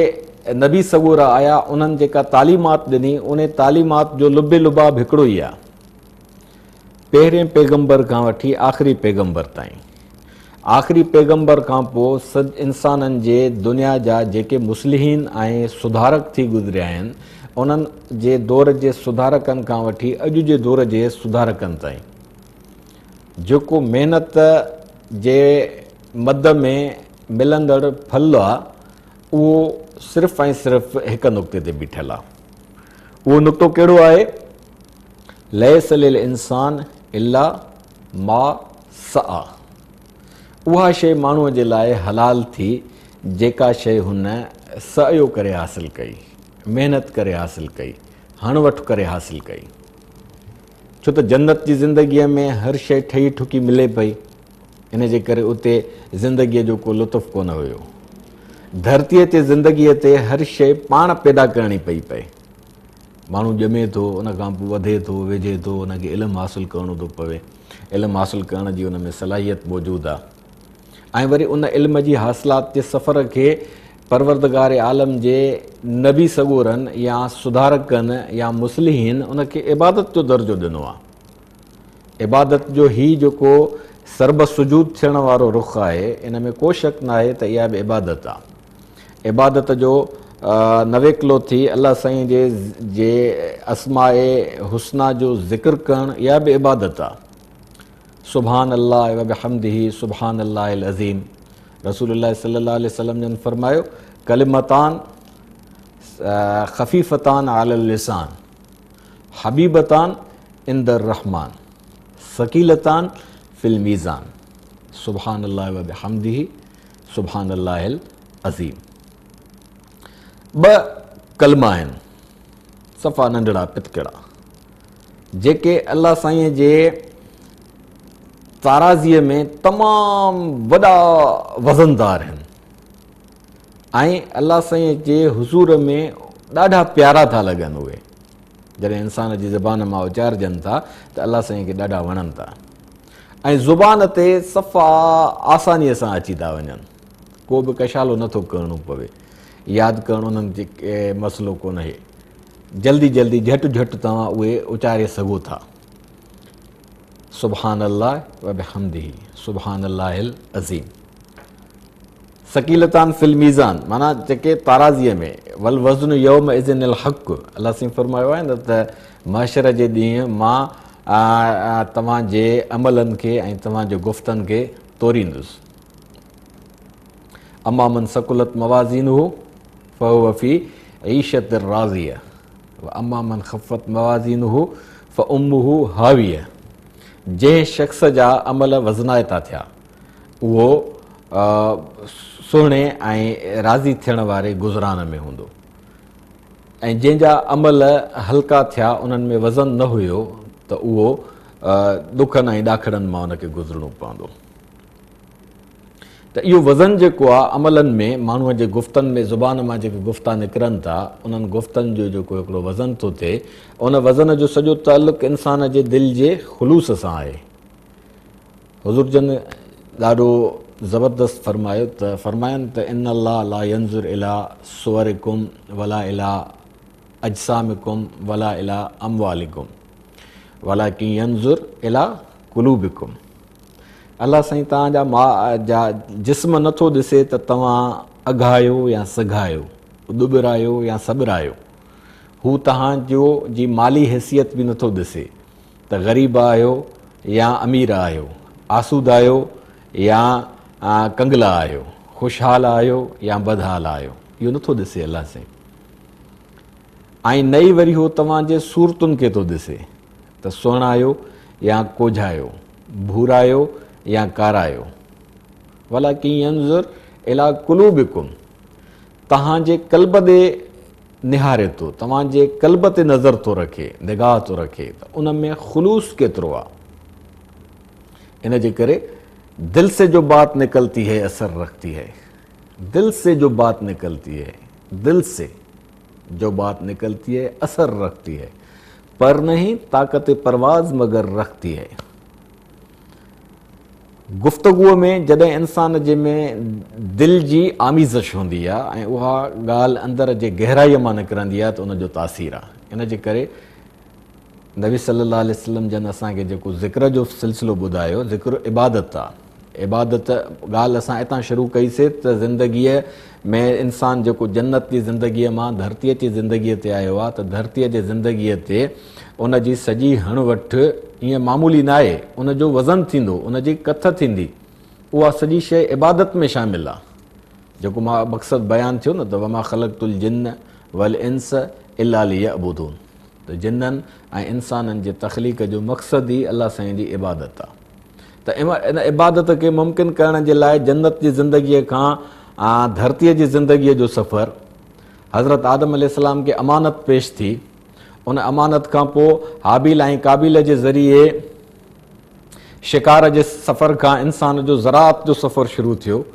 नबी सगूर आया उन्हनि जेका तालीमात ॾिनी उन तालीमात जो लुबे लुबाब हिकिड़ो ई आहे। पहिरें पैगंबर खां वठी आख़िरी पैगंबर ताईं, आख़िरी पैगंबर खां पोइ सॼ इंसाननि जे दुनिया जा जेके मुस्लिहीन ऐं सुधारक थी गुज़रिया आहिनि उन्हनि जे दौर जे सुधारकनि खां वठी अॼु जे दौर जे सुधारकनि ताईं जेको महिनत जे मद में मिलंदड़ फल आहे उहो सिर्फ़ु ऐं सिर्फ़ु हिकु नुक़्ते ते बीठल आहे। उहो नुक़्तो कहिड़ो आहे? लैस लिल इंसान इल्ला मा सआ। उहा शइ माण्हूअ जे लाइ हलाल थी जेका शइ हुन सयो करे हासिल कई, महिनत करे हासिल कई, हणवठि करे हासिल कई। छो त जन्नत जी ज़िंदगीअ में हर शइ ठही ठुकी मिले पई, इन जे करे उते ज़िंदगीअ जो को लुत्फ़ कोन हुयो। धरतीअ ते ज़िंदगीअ ते हर शइ पाण पैदा करणी पई पए। माण्हू ॼमे थो, उन खां पोइ वधे थो, वेझे थो, उनखे इल्मु हासिलु करिणो थो पवे। इल्मु हासिलु करण जी उन में सलाहियत मौजूदु आहे ऐं वरी उन इल्म जी हासिलात जे सफ़र खे परवरदिगार आलम जे नबी सगूरनि या सुधारकनि या मुस्लिहीन उनखे इबादत जो दर्जो ॾिनो आहे। इबादत जो ही जेको सरब सुजूद थियण वारो रुख़ आहे इन में को शक न आहे त इहा बि इबादत आहे। इबादत जो 90 किलो थी अलाह साईं जे अस्माए हुस्ना जो ज़िक्र करणु इहा बि इबादत आहे। सुभान अल्लाह व बिहम्दिही सुभान अल्लाहिल अज़ीम। रसूलुल्लाह सल्लल्लाहु अलैहि वसल्लम जन फरमायो कलिमतान ख़फ़ीफ़तान अलल लिसान हबीबतान इंदर रहमान सकीलतान फिल मीज़ान सुभान अल्लाह व बिहम्दिही सुभान अल्लाहिल अज़ीम। 2 कलमा आहिनि सफ़ा नंढड़ा पितकड़ा जेके अल्लाह साईं जे ताराज़ीअ में तमामु वॾा वज़नदार आहिनि ऐं अल्लाह साईं जे हुज़ूर में ॾाढा प्यारा था लॻनि। उहे जॾहिं इंसान जी ज़बान मां उचारजनि था त अल्लाह साईं खे ॾाढा वणनि था ऐं ज़ुबान ते सफ़ा आसानीअ सां अची था वञनि। को बि कशालो नथो करिणो पवे, यादि करणु उन्हनि जे मसइलो कोन आहे। जल्दी जल्दी झटि झटि तव्हां उहे उचारे सघो था। सुभान अल्लाह व बिहम्दिही सुभान अल्लाहिल अज़ीम। सकीलतान फिल मीज़ान माना जेके ताराज़ीअ में वल वज़्न यौम इज़निल हक़ अल्लाह साईं फरमायो आहे न त महशर जे ॾींहुं मां तव्हांजे अमलनि खे ऐं तव्हांजे गुफ़्तनि खे तोरींदुसि। अमा मन सकुलत मवाज़ीनुहु फ़हुव फ़ी ईशत राज़िया व अमा मन ख़फ़त मवाज़ीनुहु फ़उम्मुहु हाविया। जंहिं शख़्स जा अमल वज़नाए था थिया उहो सुहिणे ऐं राज़ी थियण वारे गुज़रान में हूंदो ऐं जंहिंजा अमल हल्का थिया उन्हनि में वज़न न हुयो त उहो ॾुखनि ऐं ॾाखड़नि मां उनखे गुज़रणो पवंदो। त इहो वज़न जेको आहे अमलनि में माण्हूअ जे गुफ़्तनि में ज़ुबान मां जेके गुफ़्ता निकिरनि था उन्हनि गुफ़्तनि जो जेको हिकिड़ो वज़न थो थिए उन वज़न जो सॼो तालुक़ु इंसान जे दिलि जे ख़ुलूस सां आहे। हुज़ूर जन ॾाढो ज़बरदस्त फरमायो त फरमाइनि त इन अल्लाह ला यंज़ुर इला सुवरिकुम वला इला अजसामिकुम वला इला अमवालिकुम वलाकिन यंज़ुर इला कुलूबिकुम। अल्लाह साईं तव्हांजा जिस्म नथो ॾिसे त तव्हां अघायो या सघायो, दुबरायो या सबरायो। हू तव्हांजो जी माली हैसियत बि नथो ॾिसे त ग़रीब आहियो या अमीर आहियो, आसूदा आहियो या कंगला आहियो, ख़ुशहाल आहियो या बदहाल आहियो, इहो नथो ॾिसे अल्लाह साईं। ऐं नई वरी हो तव्हांजे सूरतुनि खे थो ॾिसे त सुहिणायो या कोझायो, भूरायो या कारायो। वलाकिन यंज़ुर इला कुलूबिकुम तव्हांजे कल्ब ॾे निहारे थो, तव्हांजे कल्ब ते नज़र थो रखे, निगाह थो रखे त उन में ख़ुलूस केतिरो आहे। इन जे करे दिल से जो बात निकलती है असर रखती है। दिल से जो बात निकलती है, दिल से जो बात निकलती है असर रखती है, पर नहीं ताकत परवाज़ मगर रखती है। गुफ़्तगूअ में जॾहिं इंसान जे में दिलि जी आमीज़श हूंदी आहे ऐं उहा ॻाल्हि अंदर जे गहराईअ मां निकिरंदी आहे त उनजो तासीर आहे। इन जे करे नबी सल्लल्लाहु अलैहि वसल्लम जन असांखे जेको ज़िक्र जो सिलसिलो ॿुधायो, ज़िक्र इबादत आहे। इबादत ॻाल्हि असां हितां शुरू कईसीं त ज़िंदगीअ में इंसानु जेको जन्नत जी ज़िंदगीअ मां धरतीअ जी ज़िंदगीअ ते आयो आहे त धरतीअ जे ज़िंदगीअ ते उन जी सॼी हणवठि ईअं मामूली न आहे। उनजो वज़न थींदो, उनजी कथ थींदी, उहा सॼी शइ इबादत में शामिलु आहे। जेको मां मक़सदु बयानु थियो न त वमा ख़लक़तुल जिन्न वल इंस इल्ला लियअबुदून त जिन्ननि ऐं इंसाननि जे तख़लीक़ जो मक़सदु ई अल्लाह साईं जी इबादत आहे। त इन इबादत खे मुमकिन करण जे लाइ जन्नत जी ज़िंदगीअ खां धरतीअ जी ज़िंदगीअ जो सफ़र हज़रत आदम अलैहिस्सलाम खे अमानत पेश थी। उन अमानत खां पोइ हाबिल ऐं काबिल जे ज़रिए शिकार जे सफ़र खां इंसान जो ज़राअत जो सफ़र शुरू थियो।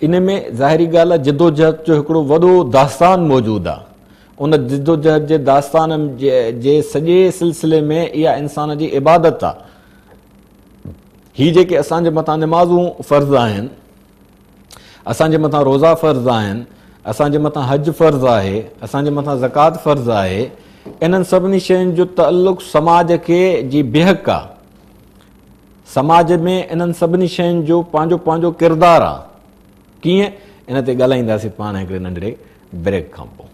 इन में ज़ाहिरी ॻाल्हि आहे जिदोजहद जो हिकिड़ो वॾो दास्तान मौजूदु आहे। उन जिदोजहद जे दास्तान जे सॼे सिलसिले में इहा इंसान जी इबादत आहे। हीअ जेके असांजे मथां निमाज़ूं फ़र्ज़ु आहिनि, असांजे मथां रोज़ा फ़र्ज़ु आहिनि, असांजे मथां हज फ़र्ज़ु आहे, असांजे मथां ज़कात फ़र्ज़ु आहे, इन्हनि सभिनी शयुनि जो ताल्लुक़ु समाज खे जी बेहक आहे। समाज में इन्हनि सभिनी शयुनि जो पंहिंजो पंहिंजो किरदारु आहे। कीअं इन ते ॻाल्हाईंदासीं पाण हिकिड़े नंढड़े ब्रेक खां पोइ।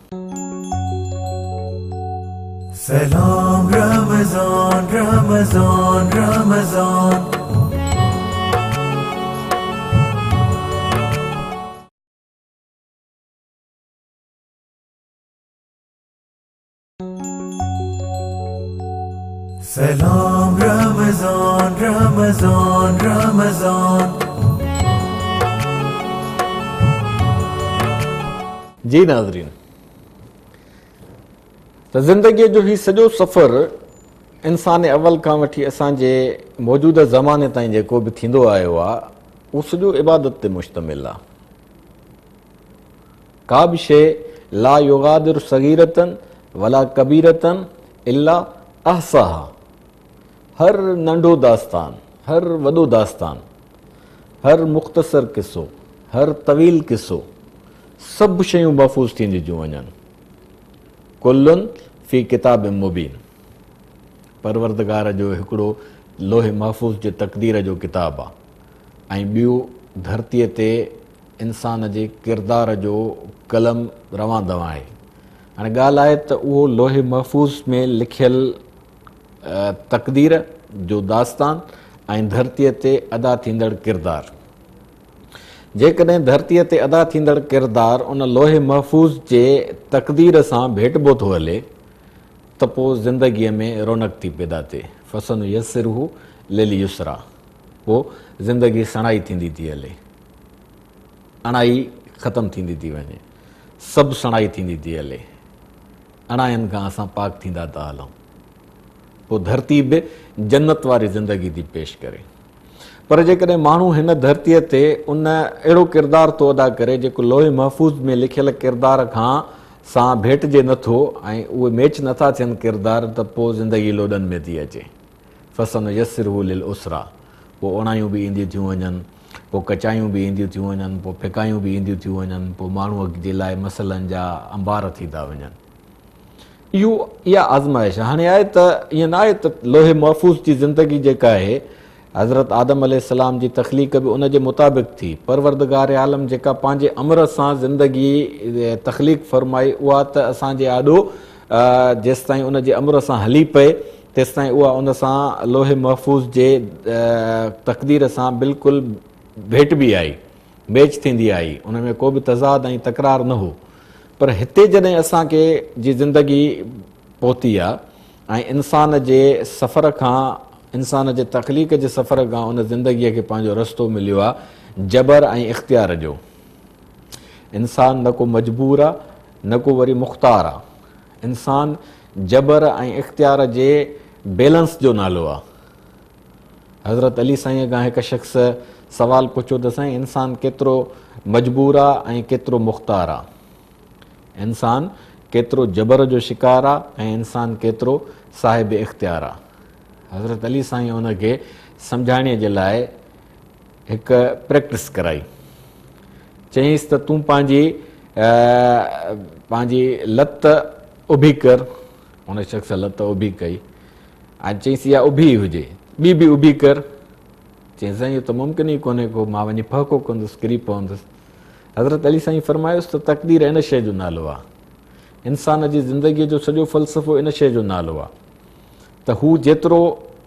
Salam Ramazan, Ramazan, Ramazan. Salam Ramazan, Ramazan, Ramazan. जी नाज़रीन, त ज़िंदगीअ जो ही सॼो सफ़र इंसान अवल खां वठी असांजे मौजूदा ज़माने ताईं जेको बि थींदो आयो आहे उहो सॼो इबादत ते मुश्तमिल आहे। का बि शइ ला युगादिर सगीरतन वला कबीरतन इल्ला अहसाहा, हर नंढो दास्तान, हर वॾो दास्तान, हर मुख़्तसर किसो, हर तवील किसो, सभु शयूं महफ़ूज़ थींदियूं थियूं वञनि। कुल्लुन फ़ी किताब मुबीन, परवरदिगार जो हिकिड़ो लोहे महफ़ूज़ जे तक़दीर जो किताबु आहे। ऐं ॿियो धरतीअ ते इंसान जे किरदार जो कलम रवां दवां आहे। हाणे ॻाल्हि आहे त उहो लोहे महफ़ूज़ में लिखियल तक़दीर जो दास्तान ऐं धरतीअ ते अदा थींदड़ किरदार, जेकॾहिं धरतीअ ते अदा थींदड़ किरदार उन लोहे महफ़ूज़ जे तक़दीर सां भेटबो थो हले त पोइ ज़िंदगीअ में रौनक थी पैदा थिए। फ़सन यसिरहु लिल युसरा, पोइ ज़िंदगी सणाई थींदी थी हले, अणाई ख़तमु थींदी थी वञे, सभु सणाई थींदी थी हले, अणायनि खां असां पाक थींदा था हलूं। पोइ धरती बि जन्नत वारी ज़िंदगी थी पेश करे। पर जेकॾहिं माण्हू हिन धरतीअ ते उन अहिड़ो किरदारु थो अदा करे जेको लोहे महफ़ूज़ में लिखियल किरदार खां सां भेटिजे नथो ऐं उहे मैच नथा थियनि किरदार, त पोइ ज़िंदगी लोॾनि में थी अचे। फ़सन यसिरहु लिल उसरा, पोइ उणायूं बि ईंदियूं थियूं वञनि, पोइ कचायूं बि ईंदियूं थियूं वञनि, पोइ फिकायूं बि ईंदियूं थियूं वञनि, पोइ माण्हूअ जे लाइ मसइलनि जा अंबार थी था वञनि। इहा आज़माइश हाणे आहे त ईअं न आहे त लोहे महफ़ूज़ जी ज़िंदगी जेका आहे हज़रत आदम अलैहिस्सलाम जी तख़लीक़ बि उन जे मुताबिक़ थी। परवरदिगार आलम जेका पंहिंजे अमर सां ज़िंदगी तख़लीक़ फ़रमाई उहा त असांजे आॾो जेसिताईं उन जे अमर सां हली पए तेसिताईं उहा उन सां लोहे महफ़ूज़ जे तक़दीर सां बिल्कुलु भेटबी आई, मैच थींदी आई, उन में को बि तज़ाद ऐं तकरार न हो। पर हिते जॾहिं असांखे जी ज़िंदगी पहुती आहे ऐं इंसान जे सफ़र खां, इंसान जे तख़लीक़ जे सफ़र खां उन ज़िंदगीअ खे पंहिंजो रस्तो मिलियो आहे जबर ऐं इख़्तियार जो। इंसान न को मजबूर आहे न को वरी मुख़्तार आहे, इंसान जबर ऐं इख़्तियार जे बैलेंस जो नालो आहे। हज़रत अली साईं खां हिकु शख़्स सवालु पुछियो त साईं इंसान केतिरो मजबूर आहे ऐं केतिरो मुख़्तार आहे, इंसान केतिरो जबर जो शिकार आहे ऐं इंसान केतिरो साहिब इख़्तियार आहे। हज़रत अली साईं उनखे सम्झाइण जे लाइ हिकु प्रैक्टिस कराई, चयईंसि त तूं पंहिंजी लत उभी कर। उन शख़्स लत उभी कई ऐं चयईंसि इहा उभी हुजे, ॿी बि उभी कर। चयईं साईं इहो त मुमकिन ई कोन्हे को, मां वञी फहको कंदुसि, किरी पवंदुसि। हज़रत अली साईं फरमायोसि त तक़दीर इन शइ जो नालो आहे, इंसान जी ज़िंदगीअ जो सॼो फ़लसफ़ो इन शइ जो नालो आहे त हू जेतिरो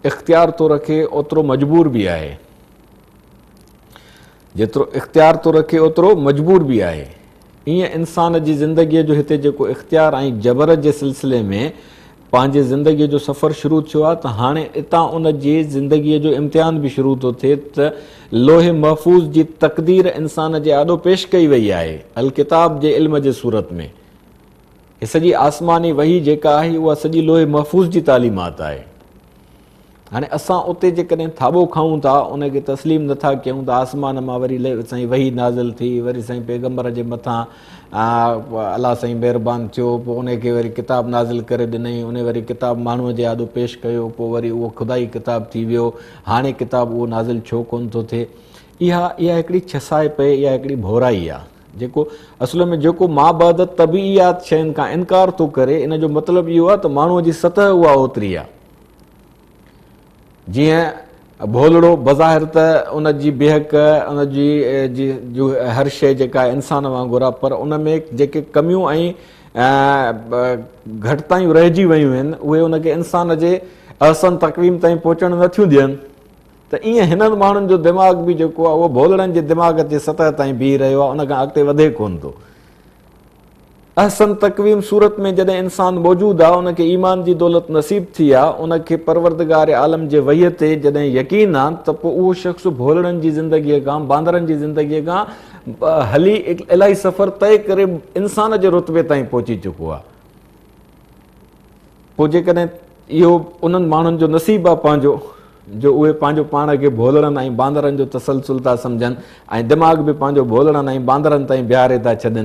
इख़्तियार थो रखे ओतिरो मजबूर बि आहे, जेतिरो इख़्तियार थो रखे ओतिरो मजबूर बि आहे। ईअं इंसान जी ज़िंदगीअ जो हिते जेको इख़्तियार ऐं जबर जे सिलसिले में पंहिंजे ज़िंदगीअ जो सफ़र शुरू थियो आहे, त हाणे हितां उन जी ज़िंदगीअ जो इम्तिहान बि शुरू थो थिए त लोहे महफ़ूज़ जी तक़दीर इंसान जे आॾो पेश कई वई आहे अल किताब जे इल्म जे सूरत में। हीअ सॼी आसमानी वही जेका आहे उहा सॼी लोहे महफ़ूज़ जी तालीमात आहे। हाणे असां उते जेकॾहिं थाॿो खाऊं था, उनखे तस्लीम नथा कयूं त आसमान मां वरी साईं वही नाज़िल थी, वरी साईं पैगम्बर जे मथां अलाह साईं महिरबानी थियो, पोइ उनखे वरी किताब नाज़िल करे ॾिनई, उन वरी किताब माण्हूअ जे आॾो पेश कयो, पोइ वरी उहो ख़ुदाई किताब थी वियो, हाणे किताब उहो नाज़िल छो कोन थो थिए। इहा हिकिड़ी छसाए पए, इहा हिकिड़ी भोराई आहे जेको असुल में जेको माबदत तबीयात शयुनि खां इनकार थो करे। इन जो मतिलबु इहो आहे त माण्हूअ जी सतह उहा ओतिरी आहे। जीअं भोलड़ो बज़ाहिर त उन जी बेहक उन जी हर शइ जेका इंसान वांगुरु आहे, पर उन में जेके कमियूं ऐं घटितायूं रहिजी वियूं आहिनि उहे उनखे इंसान जे अहसन तक़वीम ताईं पहुचणु नथियूं ॾियनि। त ईअं हिननि माण्हुनि जो दिमाग़ बि जेको आहे उहो भोलड़नि जे दिमाग़ जे सतह ताईं बीह रहियो आहे, उन खां अॻिते वधे कोन थो। अहसन तक़वीम सूरत में जॾहिं इंसान मौजूदु आहे, उनखे ईमान जी दौलत नसीब थी आहे, उनखे परवरदिगार आलम जे वहीअ ते जॾहिं यकीन आहे, त पोइ उहो शख़्स भोलड़नि जी ज़िंदगीअ खां, बांदरनि जी ज़िंदगीअ खां हली इलाही सफ़र तइ करे इंसान जे रुतबे ताईं पहुची चुको आहे। पोइ जेकॾहिं इहो उन्हनि माण्हुनि जो नसीबु आहे पंहिंजो, जो उहे पंहिंजो पाण खे भोलड़नि ऐं बांदरनि जो तसलसुल था सम्झनि ऐं दिमाग़ बि पंहिंजो भोलड़नि ऐं बांदरनि ताईं बीहारे था छॾनि,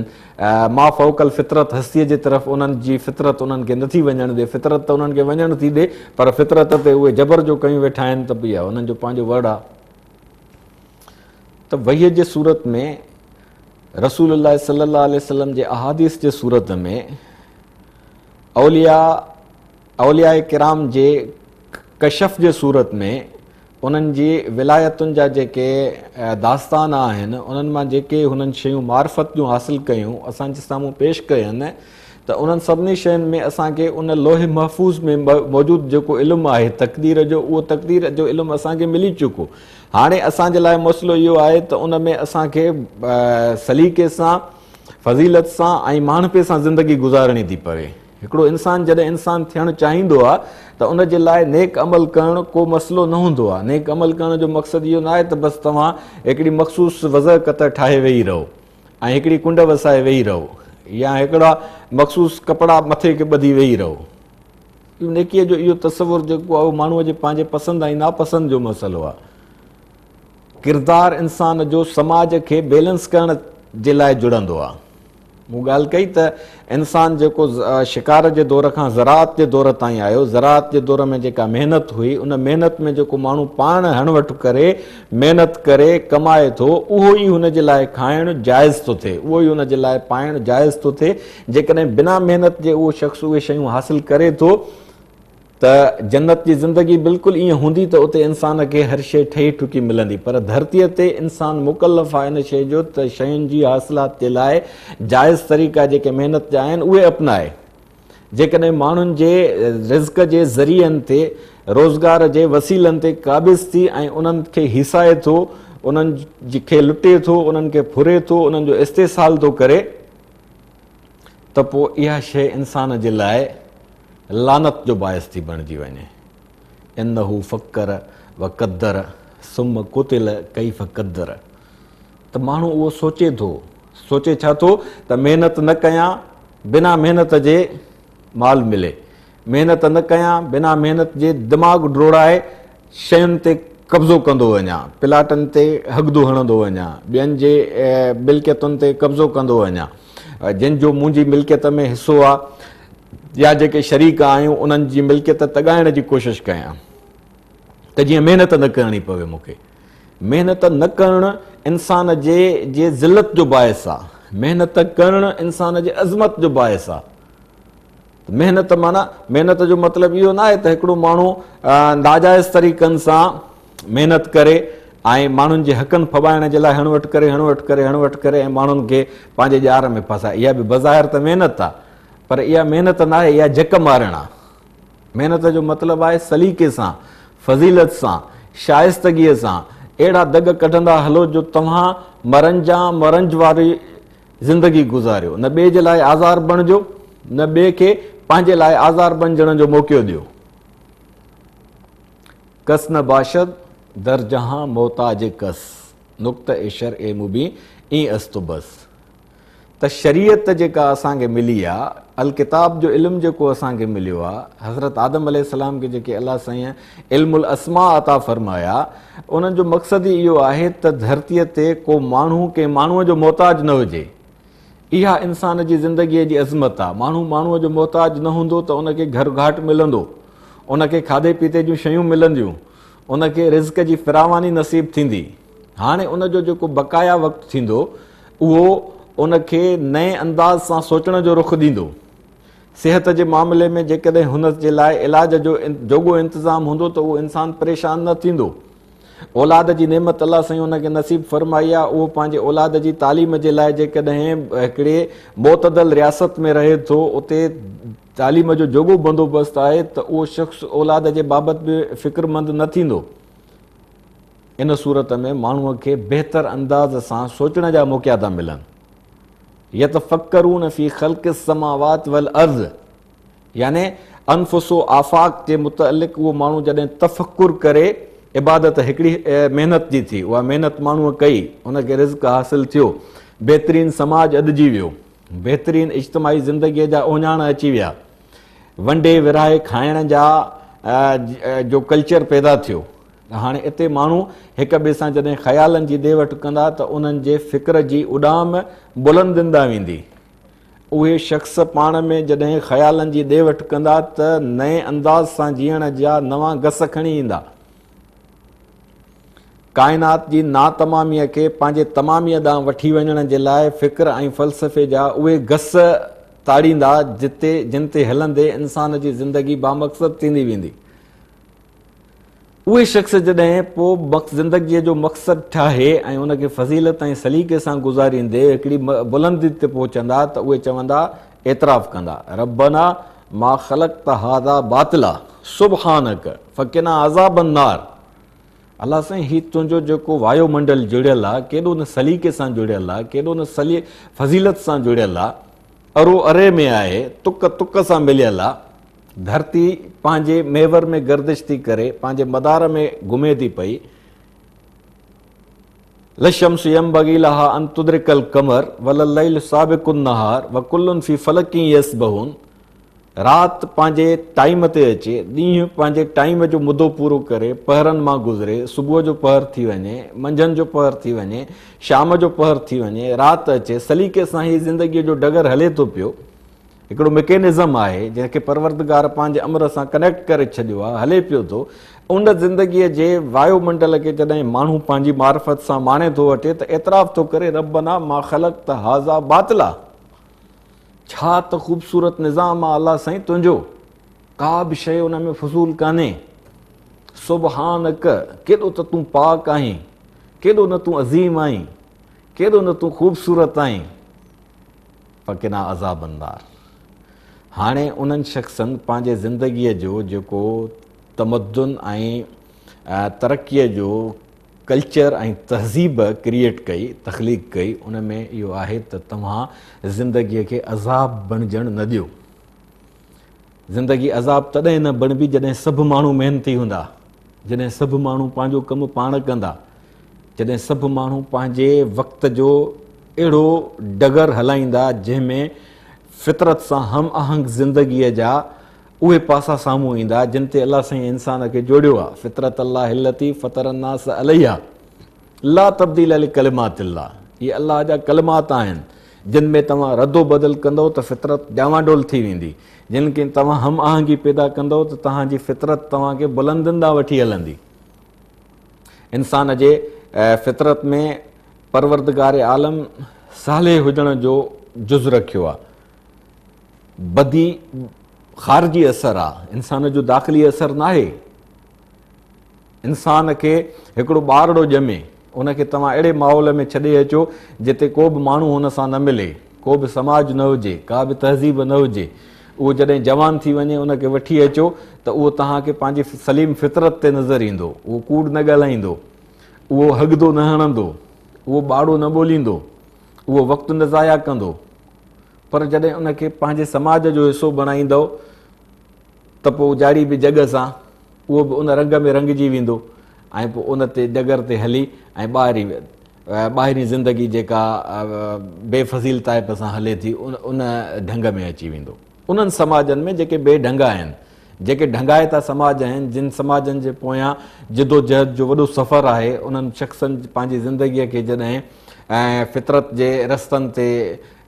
मा फ़ौकल फितरत हस्तीअ जे तरफ़ उन्हनि जी फितरत उन्हनि खे नथी वञणु ॾे। फितरत त उन्हनि खे वञणु थी ॾे, पर फितरत ते उहे जबर जो कयूं वेठा आहिनि, त बि आहे उन्हनि जो पंहिंजो वर्ड आहे। त वहीअ जे सूरत में रसूलुल्लाह सल्लल्लाहु अलैहि वसल्लम जे अहादीस जे सूरत में औलिया किराम जे कशफ जे सूरत में उन्हनि जी विलायतुनि जा जेके दास्तान आहिनि, उन्हनि मां जेके हुननि शयूं मार्फत जूं हासिलु कयूं असांजे साम्हूं पेश कयनि, त उन्हनि सभिनी शयुनि में असांखे उन लोहे महफ़ूज़ में मौजूदु जेको इल्मु आहे तक़दीर जो, उहो तक़दीर जो इल्मु असांखे मिली चुको। हाणे असांजे लाइ मसइलो इहो आहे त उन में असांखे सलीक़े सां, फज़ीलत सां ऐं माणपे सां ज़िंदगी गुज़ारणी थी पवे। हिकिड़ो इंसान जॾहिं इंसान थियणु चाहींदो आहे त उन जे लाइ नेक अमल करणु को मसइलो न हूंदो आहे। नेक अमल करण जो मक़सदु इहो न आहे त बसि तव्हां हिकिड़ी मख़सूस वज़ह क़तर ठाहे वेही रहो ऐं हिकिड़ी कुंड वसाए वेही रहो या हिकिड़ा मख़सूस कपिड़ा मथे खे ॿधी वेही रहो। नेकीअ जो इहो तसवुर जेको आहे उहो माण्हूअ जे पंहिंजे पसंदि ऐं नापसंदि जो मसइलो आहे। किरदारु इंसान जो समाज खे बैलेंस करण जे लाइ जुड़ंदो आहे। मूं ॻाल्हि कई त इंसान जेको शिकार जे दौर खां ज़राअत जे दौर ताईं आयो, ज़राअत जे दौर में जेका महिनत हुई, उन महिनत में जेको माण्हू पाण हणवटि करे महिनत करे कमाए थो, उहो ई हुन जे लाइ खाइणु जाइज़ थो थिए, उहो ई हुन जे लाइ पाइणु जाइज़ थो थिए। जेकॾहिं बिना महिनत जे उहो शख़्स उहे शयूं हासिलु करे थो त जन्नत जी ज़िंदगी बिल्कुलु ईअं हूंदी त उते इंसान खे हर शइ ठही ठुकी मिलंदी। पर धरतीअ ते इंसान मुकल्लफ़ आहे इन शइ जो त शयुनि जी हासिलात जे लाइ जाइज़ तरीक़ा जेके महिनत जा आहिनि उहे अपनाए। जेकॾहिं माण्हुनि जे रिज़्क़ जे ज़रियनि ते, रोज़गार जे वसीलनि ते क़ाबिज़ थी ऐं उन्हनि खे हिसाए थो, उन्हनि खे लुटे थो, उन्हनि खे फुरे थो, उन्हनि जो इस्तेसाल थो करे, त पोइ इहा शइ इंसान जे लाइ लानत जो बाइस थी बणिजी वञे। इन्नहू फ़क्कर व क़द्दर सुम कुतिल कैफ़ क़द्दर। त माण्हू उहो सोचे थो, सोचे छा थो त महिनत न कयां, बिना महिनत जे माल मिले, महिनत न कयां, बिना महिनत जे दिमाग़ डोड़ाए शयुनि ते कब्ज़ो कंदो वञा, प्लाटनि ते हगदो हणंदो वञा, ॿियनि जे मिल्कियतुनि ते कब्ज़ो कंदो वञा, जंहिंजो मुंहिंजी मिल्कियत में हिसो आहे या जेके शरीक आहियूं उन्हनि जी मिल्कियत तॻाइण जी कोशिशि कयां, त जीअं महिनत न करणी पवे मूंखे। महिनत न करणु इंसान जे ज़िलत जो बाइस आहे, महिनत करणु इंसान जे अज़मत जो बाइस आहे। महिनत माना, महिनत जो मतिलबु इहो न आहे त हिकिड़ो माण्हू नाजाइज़ तरीक़नि सां महिनत करे ऐं माण्हुनि जे हक़नि फॿाइण जे लाइ हणवटि करे ऐं माण्हुनि खे पंहिंजे ॼार में फसाए। इहा बि बज़ाहिर त महिनत आहे, पर इहा महिनत न आहे, इहा झक मारणु आहे। महिनत जो मतिलबु आहे सलीक़े सां, फज़ीलत सां, शाइस्तगीअ सां अहिड़ा दग कढंदा हलो जो तव्हां मरंज वारी ज़िंदगी गुज़ारियो, न ॿिए जे लाइ आज़ार बणिजो, न ॿिए खे पंहिंजे लाइ आज़ार बणिजण जो मौक़ो ॾियो। कस न बाशद दर जहां मोहताज कस नुक़्त ए शर ए मुबी ई अस्तु बस। त शरीयत जेका असांखे मिली आहे, अल किताब जो इल्मु जेको असांखे मिलियो आहे, हज़रत आदम अलैहिस्सलाम खे जेके अलाह साईं इल्मुल अस्मा अता फ़रमाया, उन्हनि जो मक़सदु ई इहो आहे त धरतीअ ते को माण्हू कंहिं माण्हूअ जो मोहताज न हुजे। इहा इंसान जी ज़िंदगीअ जी अज़मत आहे। माण्हूअ जो मोहताज न हूंदो त उनखे घर घाट मिलंदो, उनखे खाधे पीते जूं शयूं मिलंदियूं, उनखे रिज़्क़ जी फिरावानी नसीब थींदी। हाणे उनजो जेको बक़ाया वक़्तु थींदो उहो उनखे नए अंदाज़ सां सोचण जो रुख ॾींदो। सिहत जे मामले में जेकॾहिं हुन जे लाइ इलाज जो जोॻो इंतिज़ाम हूंदो त उहो इंसानु परेशान न थींदो। औलाद जी नेमत अलाह साईं हुनखे नसीब फरमाई आहे, उहो पंहिंजे औलाद जी तालीम जे लाइ जेकॾहिं हिकिड़े मोतदल रियासत में रहे थो, उते तालीम जो जोॻो बंदोबस्तु आहे, त उहो शख़्स औलाद जे बाबति बि फ़िक्रमंद न थींदो। इन सूरत में माण्हूअ खे बहितर अंदाज़ सां सोचण जा मौक़ा था मिलनि। यतफ़क्करून फ़ी ख़ल्क़ि समावात वल अर्ज़, याने अनफुसो आफ़ाक़ जे मुतअलिक़ उहो माण्हू जॾहिं तफ़क्कुर करे, इबादत हिकिड़ी महिनत जी थी, उहा महिनत माण्हूअ कई, उनखे रिज़्क़ हासिलु थियो, बहितरीनु समाज अॾिजी वियो, बहितरीनु इज्तिमाही ज़िंदगीअ जा ओञाण अची विया, वंडे विरहाए खाइण जा जो कल्चर पैदा थियो। हाणे इते माण्हू हिक ॿिए सां जॾहिं ख़्यालनि जी ॾे वठि कंदा त उन्हनि जे फ़िक्र जी उॾाम बुलंदंदा वेंदी। उहे शख़्स पाण में जॾहिं ख़्यालनि जी ॾे वठि कंदा त नए अंदाज़ सां जीअण जा नवां गस खणी ईंदा। काइनात जी नातमामीअ खे पंहिंजे तमामीअ ॾांहुं वठी वञण जे लाइ फ़िक्र ऐं फ़लसफ़े जा उहे गस ताड़ींदा जिन ते हलंदे इंसान जी ज़िंदगी बामक़सद थींदी वेंदी। उहे शख़्स जॾहिं पोइ ज़िंदगीअ जो मक़सदु ठाहे ऐं उनखे फ़ज़ीलत ऐं सलीक़े सां गुज़ारींदे हिकिड़ी बुलंदी ते पहुचंदा त उहे चवंदा, एतिराफ़ कंदा, रब्बना मा ख़लक़्त हाज़ा बातिला सुब्हानक फ़क़िना अज़ाबन नार। अलाह साईं, हीउ तुंहिंजो जेको वायुमंडल जुड़ियल आहे, केॾो न सलीक़े सां जुड़ियल आहे, केॾो न फज़ीलत सां जुड़ियल आहे, अरो अरे में आहे, तुक तुक सां मिलियल आहे। धरती पंहिंजे मेवर में गर्दिश थी करे, पंहिंजे मदार में घुमे थी पई। लशम्स यंबगी लहा अन तुद्रिकल कमर वलल लैल साबिकुन नहार व कुल्लुन फी फलकी यसबहून। राति पंहिंजे टाइम ते अचे, ॾींहुं पंहिंजे टाइम जो मुदो पूरो करे, पहरनि मां गुज़रे, सुबुह जो पहर थी वञे, मंझंदि जो पहर थी वञे, शाम जो पहर थी वञे, राति अचे, सलीक़े सां ई ज़िंदगीअ जो डगर हले थो पियो। हिकिड़ो मैकेनिज़म आहे जंहिंखे परवरदिगार पंहिंजे अमर सां कनेक्ट करे छॾियो आहे, हले पियो थो। उन ज़िंदगीअ जे वायुमंडल खे जॾहिं माण्हू पंहिंजी मार्फत सां माणे थो वठे त एतिराफ़ थो करे, रब्बना मा ख़लक़्त हाज़ा बातिला, छा त ख़ूबसूरत निज़ाम आहे अलाह साईं तुंहिंजो, का बि शइ उन में फज़ूल कान्हे। सुबहानक, केॾो त तूं पाक आहीं, केॾो न तूं अज़ीम आहीं, केॾो न तूं ख़ूबसूरत आहीं। फ़क़िना अज़ाबन नार। हाणे उन्हनि शख़्सनि पंहिंजे ज़िंदगीअ जो जेको तमद्दुन ऐं तरक़ीअ जो कल्चर ऐं तहज़ीब क्रिएट कई, तख़लीक़ कई, उन में इहो आहे त तव्हां ज़िंदगीअ खे अज़ाब बणिजणु न ॾियो। ज़िंदगी अज़ाब तॾहिं न बणिबी जॾहिं सभु माण्हू महिनती हूंदा, जॾहिं सभु माण्हू पंहिंजो कमु पाण कंदा, जॾहिं सभु माण्हू पंहिंजे वक़्त जो अहिड़ो डगर हलाईंदा जंहिंमें फितरत सां हम आहंग ज़िंदगीअ जा उहे पासा साम्हूं ईंदा जिन ते अलाह साईं इंसान खे जोड़ियो आहे। फितरत अल्लाह हिलती फतर अन्नास अलैहा ला तब्दील लिकलिमातिल्लाह। इहे अलाह जा कलिमात आहिनि जिन में तव्हां रदो बदल कंदव त फितरत ॼावाडोल थी वेंदी। जिन खे तव्हां हम आहंगी पैदा कंदव त तव्हांजी फितरत तव्हांखे बुलंदनि ॾांहुं वठी हलंदी। इंसान जे फितरत में परवरदिगार आलम साले हुजण जो जुज़ रखियो आहे। बदी ख़ारिजी असरु आहे, इंसान जो दाख़िली असरु न आहे। इंसान खे हिकिड़ो ॿारड़ो ॼमे, उनखे तव्हां अहिड़े माहौल में छॾे अचो जिते को बि माण्हू हुन सां न मिले, को बि समाज न हुजे, का बि तहज़ीब न हुजे। उहो जॾहिं जवान थी वञे उनखे वठी अचो त उहो तव्हांखे पंहिंजी सलीम फितरत ते नज़र ईंदो। उहो कूड़ न ॻाल्हाईंदो, उहो हगदो न हणंदो, उहो ॿाड़ो न ॿोलींदो, उहो वक़्तु न ज़ाया कंदो। पर जॾहिं उनखे पंहिंजे समाज जो हिसो बणाईंदव त पोइ जाड़ी बि जॻ सां उहो बि उन रंग में रंगिजी वेंदो ऐं पोइ उन ते डगर ते हली ऐं ॿाहिरीं ज़िंदगी जेका बेफ़ज़ील टाइप सां हले थी उन ढंग में अची वेंदो। उन्हनि समाजनि में जेके बेढंग आहिनि, जेके ढंगाइता समाज आहिनि, जिन समाजनि जे पोयां जिदोजहद जो वॾो सफ़र आहे, उन्हनि शख़्सनि पंहिंजी ज़िंदगीअ खे जॾहिं ऐं फितरत जे रस्तनि ते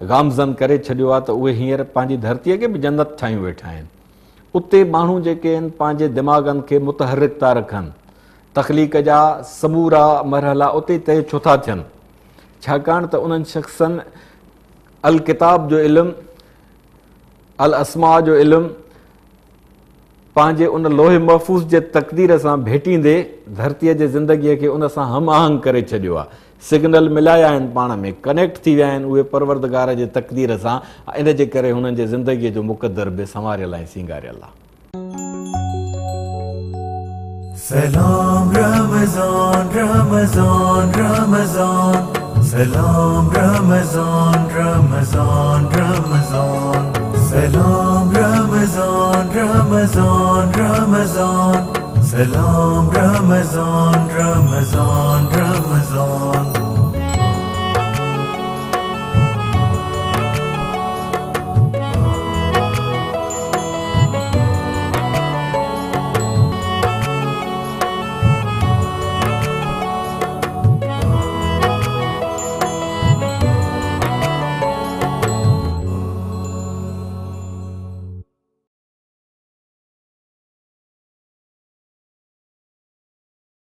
गामज़न करे छॾियो आहे त उहे हींअर पंहिंजी धरतीअ खे बि जन्नत ठाहियूं वेठा आहिनि। उते माण्हू जेके आहिनि पंहिंजे दिमाग़नि खे मुतहरिक था रखनि, तख़लीक़ जा समूरा मरहला उते तय छो था थियनि, छाकाणि त उन्हनि शख़्सनि अल किताब जो इल्मु, अल अस्मा जो इल्मु, पंहिंजे उन लोहे महफ़ूज़ जे तक़दीर सां भेटींदे धरतीअ जे ज़िंदगीअ खे उन सां हम आहंग करे छॾियो आहे। सिग्नल मिलाया आहिनि, पाण में कनेक्ट थी विया आहिनि उहे परवरदिगार जे तक़दीर सां। इन जे करे हुननि जे ज़िंदगीअ जो मुक़दर बि संवारियल ऐं सींगारियल आहे। Salam Ramazan, Ramazan, Ramazan. Salam Ramazan, Ramazan, Ramazan. Salam Ramazan, Ramazan, Ramazan. Salam Ramazan, Ramazan, Ramazan.